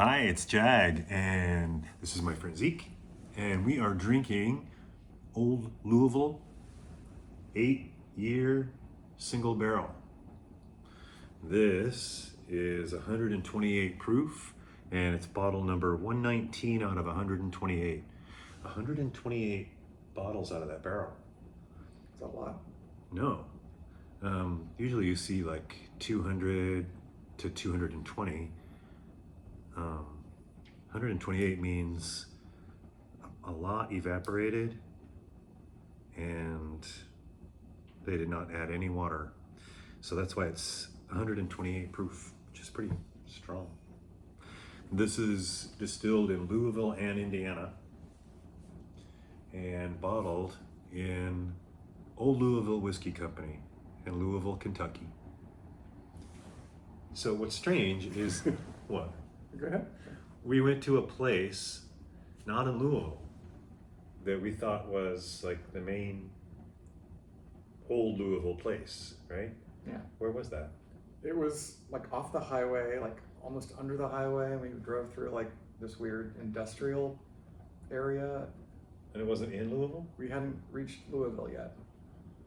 Hi, it's Jag, and this is my friend Zeke, and we are drinking Old Louisville 8-year single barrel. This is 128 proof, and it's bottle number 119 out of 128. 128 bottles out of that barrel. It's a lot. No. Usually you see like 200 to 220. 128 means a lot evaporated and they did not add any water. So that's why it's 128 proof, which is pretty strong. This is distilled in Louisville and Indiana and bottled in Old Louisville Whiskey Company in Louisville, Kentucky. So what's strange is, what? Go ahead. We went to a place, not in Louisville, that we thought was like the main old Louisville place, right? Yeah. Where was that? It was like off the highway, like almost under the highway, and we drove through like this weird industrial area. And it wasn't in Louisville? We hadn't reached Louisville yet.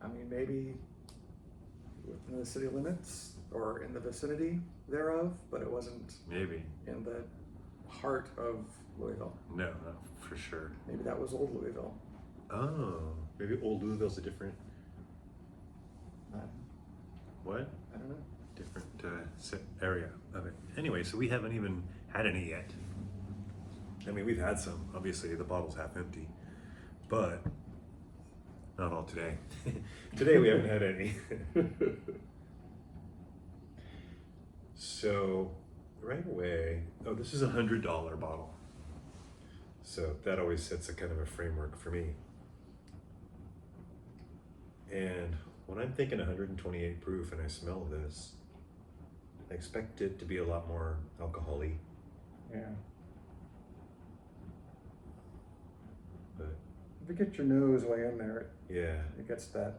I mean, maybe within the city limits or in the vicinity thereof, but it wasn't Maybe. in the heart of Louisville. No, not for sure. Maybe that was old Louisville. Oh, maybe Old Louisville's a different, I what? don't know. Different area of it. Anyway, so we haven't even had any yet. I mean, we've had some. Obviously, the bottle's half empty, but not all today. Today we haven't had any. So right away, oh, this is $100 bottle. So that always sets a kind of a framework for me. And when I'm thinking 128 proof and I smell this, I expect it to be a lot more alcohol-y. Yeah. But If you get your nose way in there, yeah, it gets that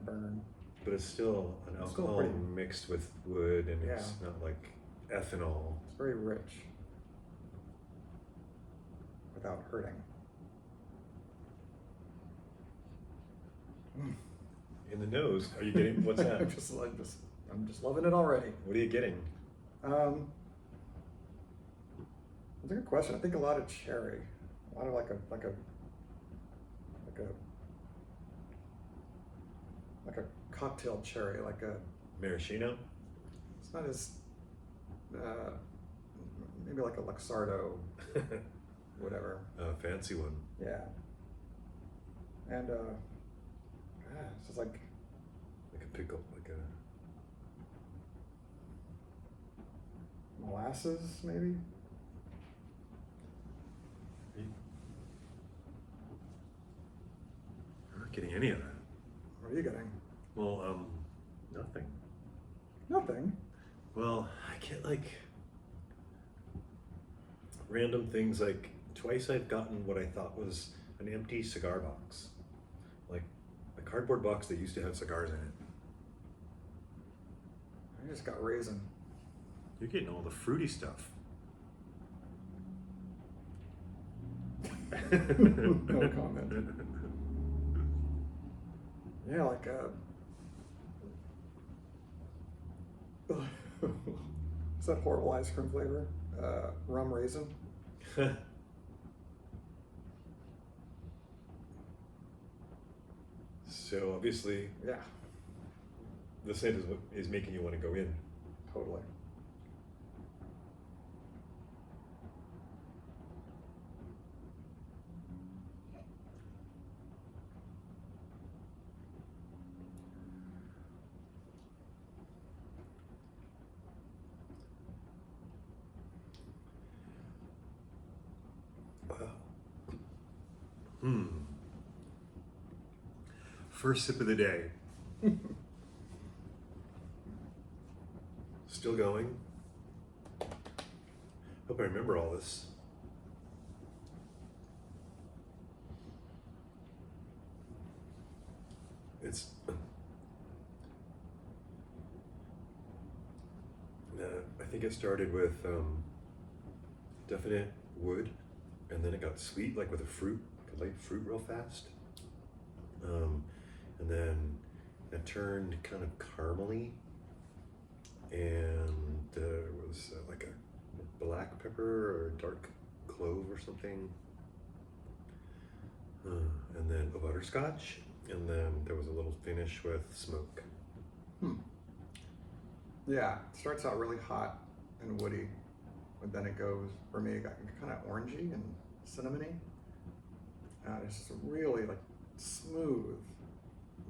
burn. but it's still an It's still alcohol pretty- mixed with wood, and it's Yeah. not like ethanol. It's very rich without hurting. In the nose, are you getting, what's that? I'm just loving it already. What are you getting? That's a good question. I think a lot of cherry, a lot of like a cocktail cherry, like a. Maraschino? It's not as maybe like a Luxardo, whatever. A fancy one. Yeah. And it's just like Like a pickle, like a... molasses, maybe. I'm not getting any of that. What are you getting? Well, nothing. Nothing. Well, I get like random things, like twice I've gotten what I thought was an empty cigar box. Like a cardboard box that used to have cigars in it. I just got raisin. You're getting all the fruity stuff. No comment. Yeah, like what's that horrible ice cream flavor? Rum raisin. So obviously Yeah, the scent is what is making you want to go in. totally. First sip of the day. Still going. Hope I remember all this. It's I think it started with definite wood, and then it got sweet, like with a fruit, like a light fruit, real fast. And then it turned kind of caramely, and there was like a black pepper or dark clove or something, and then a butterscotch, and then there was a little finish with smoke. Yeah, it starts out really hot and woody, but then it goes, for me, it got kind of orangey and cinnamony. It's just a really like smooth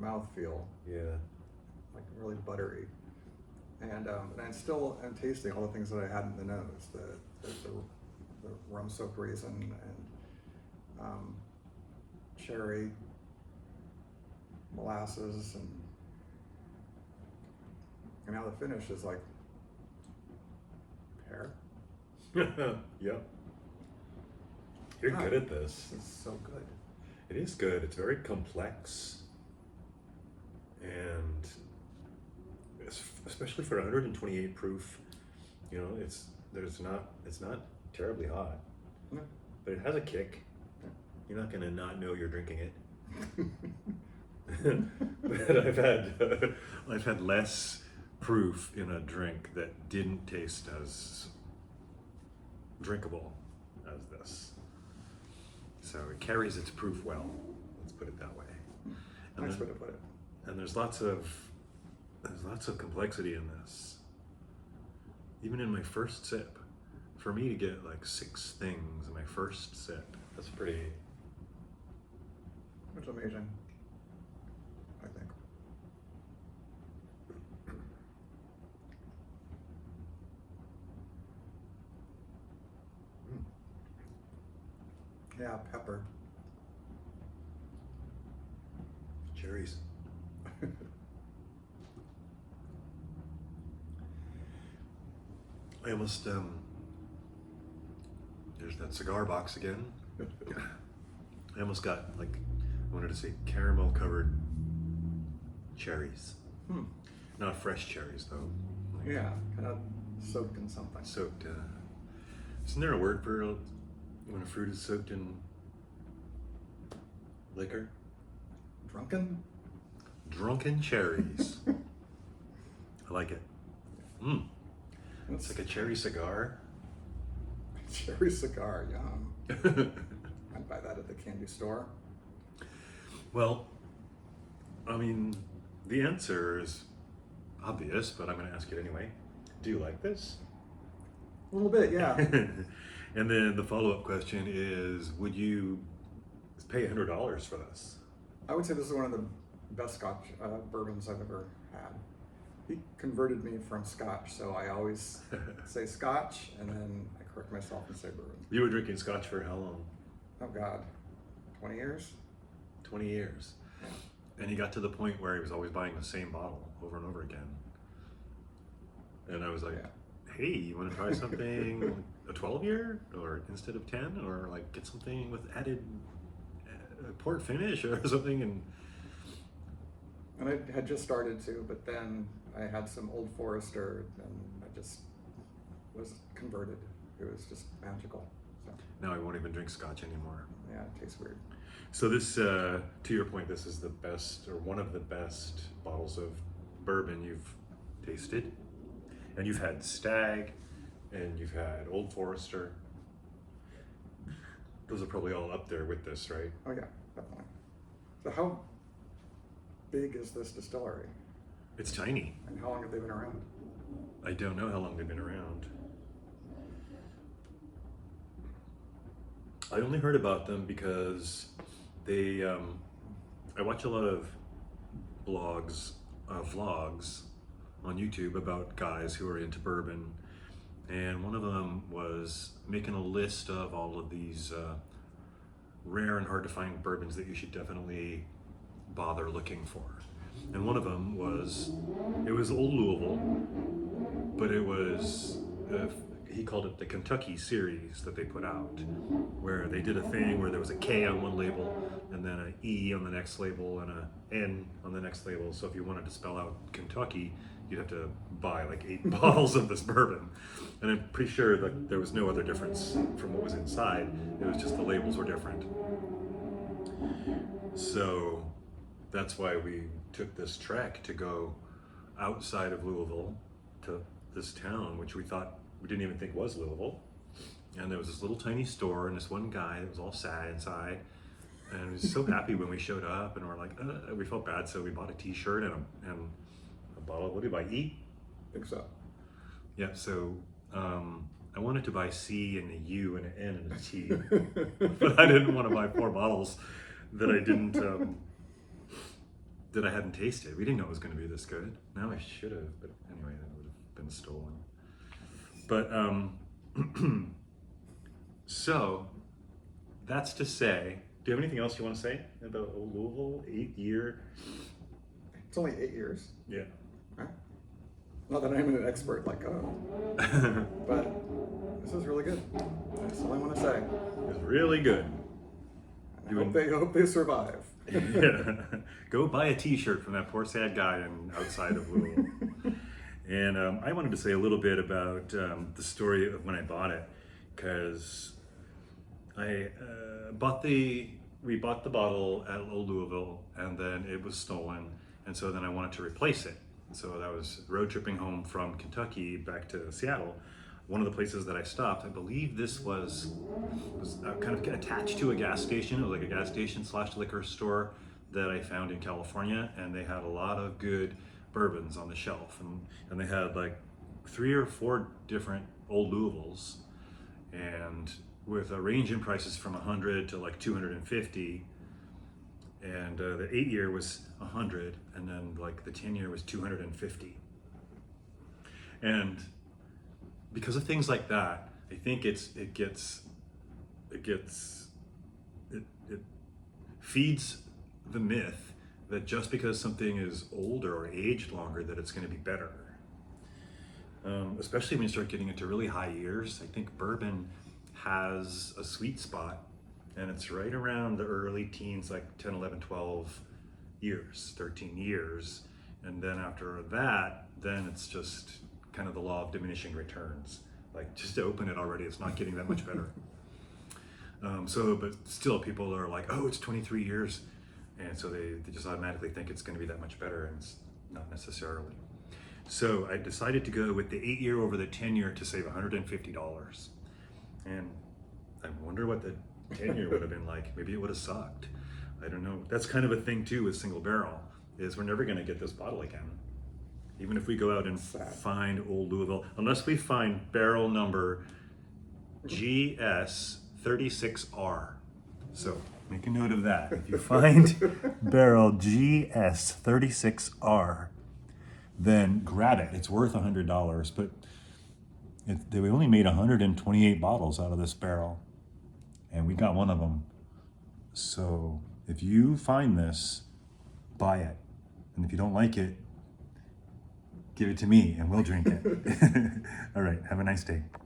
mouthfeel, Yeah. like really buttery. And I still am tasting all the things that I had in the nose, the rum soaked raisin and cherry, molasses, and now the finish is like pear. Yep. You're God, good at this. This is so good. It is good. It's very complex, and especially for 128 proof, you know, it's not terribly hot, No. but it has a kick. You're not gonna not know you're drinking it. But I've had less proof in a drink that didn't taste as drinkable as this. So it carries its proof well. Let's put it that way. And Nice then- way to put it. And there's lots of complexity in this. Even in my first sip, for me to get like 6 things in my first sip, that's pretty. It's amazing, I think. Yeah, pepper. Cherries. I almost there's that cigar box again. I almost got like, I wanted to say caramel covered cherries. Not fresh cherries though. Like Yeah, kind of soaked in something. soaked. Isn't there a word for when a fruit is soaked in liquor? Drunken? Drunken cherries. I like it. It's like a cherry cigar. Cherry cigar, yum. I'd buy that at the candy store. Well, I mean, the answer is obvious, but I'm going to ask it anyway. Do you like this? A little bit, yeah. And then the follow-up question is, would you pay $100 for this? I would say this is one of the best Scotch bourbons I've ever had. He converted me from Scotch, so I always say Scotch, and then I correct myself and say bourbon. You were drinking Scotch for how long? Oh God, 20 years? 20 years. And he got to the point where he was always buying the same bottle over and over again. And I was like, hey, you want to try something, a 12-year, or instead of 10, or like get something with added port finish or something? And I had just started to, but then I had some Old Forester, and I just was converted. It was just magical. So Now I won't even drink Scotch anymore. yeah, it tastes weird. So this, to your point, this is the best, or one of the best bottles of bourbon you've tasted. And you've had Stag, and you've had Old Forester. Those are probably all up there with this, right? Oh yeah, definitely. So how big is this distillery, It's tiny. and how long have they been around? I don't know how long they've been around. I only heard about them because they, I watch a lot of vlogs on YouTube about guys who are into bourbon, and one of them was making a list of all of these rare and hard to find bourbons that you should definitely bother looking for. And one of them was, it was Old Louisville, but it was, he called it the Kentucky series that they put out, where they did a thing where there was a K on one label and then an E on the next label and a N on the next label. So if you wanted to spell out Kentucky, you'd have to buy like 8 bottles of this bourbon. And I'm pretty sure that there was no other difference from what was inside. It was just the labels were different. So that's why we took this trek to go outside of Louisville to this town, which we didn't even think was Louisville. And there was this little tiny store and this one guy that was all sad inside. And he was so happy when we showed up, and we're like, we felt bad, so we bought a T-shirt and a bottle. What did we buy? E? I think so. Yeah. So I wanted to buy C and a U and an N and a T, but I didn't want to buy 4 bottles that I didn't that I hadn't tasted. We didn't know it was going to be this good. Now I should have, but anyway, that would have been stolen. But so that's to say. Do you have anything else you want to say about Old Louisville? 8-year. It's only 8 years. Yeah. Right? Not that I'm an expert like but this is really good. That's all I want to say. It's really good. I hope they survive. Yeah. Go buy a T-shirt from that poor sad guy outside of Louisville. And I wanted to say a little bit about the story of when I bought it, because I we bought the bottle at Old Louisville, and then it was stolen, and so then I wanted to replace it. So that was road tripping home from Kentucky back to Seattle. One of the places that I stopped, I believe this was kind of attached to a gas station. It was like a gas station / liquor store that I found in California, and they had a lot of good bourbons on the shelf, and they had like 3 or 4 different Old Louisvilles, and with a range in prices from 100 to like 250, and the 8-year was 100, and then like the 10-year was 250. And because of things like that, I think it feeds the myth that just because something is older or aged longer that it's going to be better. Especially when you start getting into really high years. I think bourbon has a sweet spot, and it's right around the early teens, like 10, 11, 12 years, 13 years. And then after that, then it's just kind of the law of diminishing returns. Like, just to open it already, it's not getting that much better. But still people are like, oh, it's 23 years. And so they just automatically think it's going to be that much better, and it's not necessarily. So I decided to go with the 8-year over the 10-year to save $150. And I wonder what the 10-year would have been like. Maybe it would have sucked. I don't know. That's kind of a thing too with single barrel, is we're never going to get this bottle again. Even if we go out and find Old Louisville, unless we find barrel number GS36R. So make a note of that. If you find barrel GS36R, then grab it. It's worth $100, but they only made 128 bottles out of this barrel, and we got one of them. So if you find this, buy it. And if you don't like it, give it to me and we'll drink it. All right, have a nice day.